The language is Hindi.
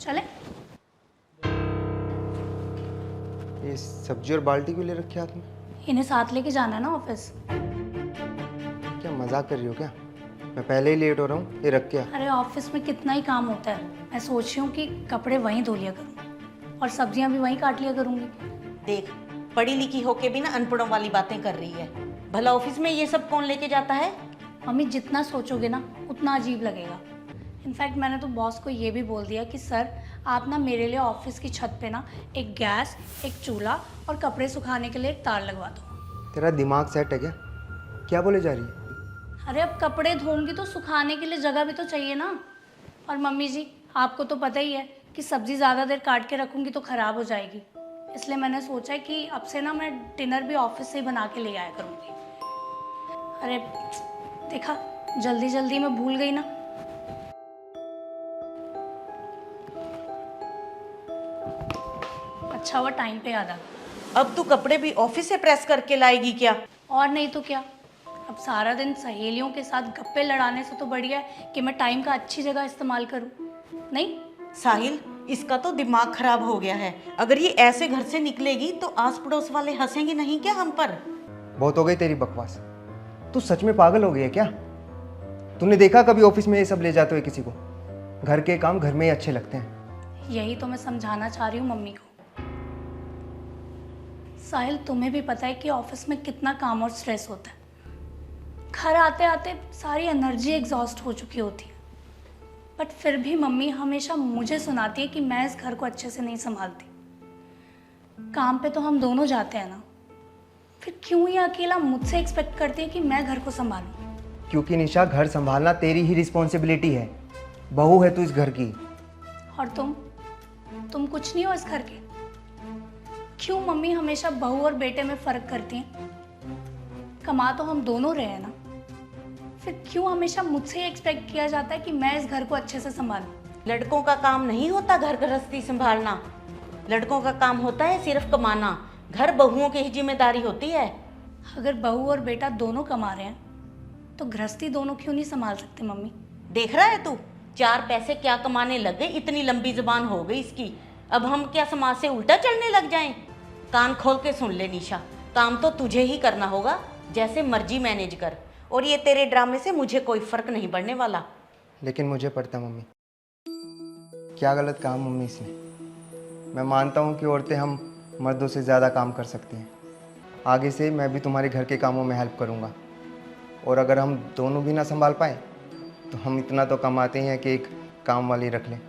चले? ये सब्जी और बाल्टी क्यों ले रखी है हाथ में? इन्हें साथ लेके जाना है ना ऑफिस। क्या मजाक कर रही हो क्या? मैं पहले ही लेट हो रहा हूँ, ये रख के आ। अरे ऑफिस में कितना ही काम होता है, मैं सोच रही हूँ कि कपड़े वहीं धो लिया करूँ और सब्जियाँ भी वहीं काट लिया करूँगी। देख, पढ़ी लिखी होके भी ना अनपढ़ों वाली बातें कर रही है। भला ऑफिस में ये सब कौन लेके जाता है? मम्मी जितना सोचोगे ना उतना अजीब लगेगा। इनफैक्ट मैंने तो बॉस को ये भी बोल दिया कि सर आप ना मेरे लिए ऑफिस की छत पे ना एक गैस, एक चूल्हा और कपड़े सुखाने के लिए एक तार लगवा दो। तेरा दिमाग सेट है क्या? क्या बोले जा रही है? अरे अब कपड़े धोऊंगी तो सुखाने के लिए जगह भी तो चाहिए ना। और मम्मी जी आपको तो पता ही है कि सब्ज़ी ज़्यादा देर काट के रखूँगी तो ख़राब हो जाएगी, इसलिए मैंने सोचा है कि अब से ना मैं डिनर भी ऑफिस से ही बना के ले आया करूँगी। अरे देखा, जल्दी जल्दी में भूल गई ना। अच्छा हुआ टाइम पे याद आ गया। अब तू कपड़े भी ऑफिस से प्रेस करके लाएगी क्या? और नहीं तो क्या, अब सारा दिन सहेलियों के साथ गप्पे लड़ाने से तो बढ़िया है कि मैं टाइम का अच्छी जगह इस्तेमाल करूँ। नहीं साहिल, इसका तो दिमाग खराब हो गया है। अगर ये ऐसे घर से निकलेगी तो आस पड़ोस वाले हंसेंगे नहीं क्या हम पर? बहुत हो गई तेरी बकवास। तू सच में पागल हो गई है क्या? तूने देखा कभी ऑफिस में ये सब ले जाते हुए किसी को? घर के काम घर में ही अच्छे लगते हैं। यही तो मैं समझाना चाह रही हूँ मम्मी को। साहिल तुम्हें भी पता है कि ऑफिस में कितना काम और स्ट्रेस होता है। घर आते आते सारी एनर्जी एग्जॉस्ट हो चुकी होती है, बट फिर भी मम्मी हमेशा मुझे सुनाती है कि मैं इस घर को अच्छे से नहीं संभालती। काम पे तो हम दोनों जाते हैं ना, फिर क्यों ये अकेला मुझसे एक्सपेक्ट करती है कि मैं घर को संभालूं? क्योंकि निशा, घर संभालना तेरी ही रिस्पॉन्सिबिलिटी है। बहू है तू इस घर की। और तुम कुछ नहीं हो इस घर के। क्यों मम्मी हमेशा बहू और बेटे में फर्क करती हैं? कमा तो हम दोनों रहे हैं ना, फिर क्यों हमेशा मुझसे एक्सपेक्ट किया जाता है कि मैं इस घर को अच्छे से संभालूं? लड़कों का काम नहीं होता घर गृहस्थी संभालना। लड़कों का काम होता है सिर्फ कमाना। घर बहुओं की ही जिम्मेदारी होती है। अगर बहू और बेटा दोनों कमा रहे हैं तो गृहस्थी दोनों क्यों नहीं संभाल सकते मम्मी? देख रहा है तू, 4 पैसे क्या कमाने लग गई, इतनी लंबी जुबान हो गई इसकी। अब हम क्या समाज से उल्टा चलने लग जाएं? कान खोल के सुन ले निशा, काम तो तुझे ही करना होगा, जैसे मर्जी मैनेज कर। और ये तेरे ड्रामे से मुझे कोई फर्क नहीं पड़ने वाला। लेकिन मुझे पड़ता मम्मी। क्या गलत कहा मम्मी इसने? मैं मानता हूँ कि औरतें हम मर्दों से ज़्यादा काम कर सकती हैं। आगे से मैं भी तुम्हारे घर के कामों में हेल्प करूँगा। और अगर हम दोनों भी ना संभाल पाए तो हम इतना तो कमाते हैं कि एक काम वाली रख लें।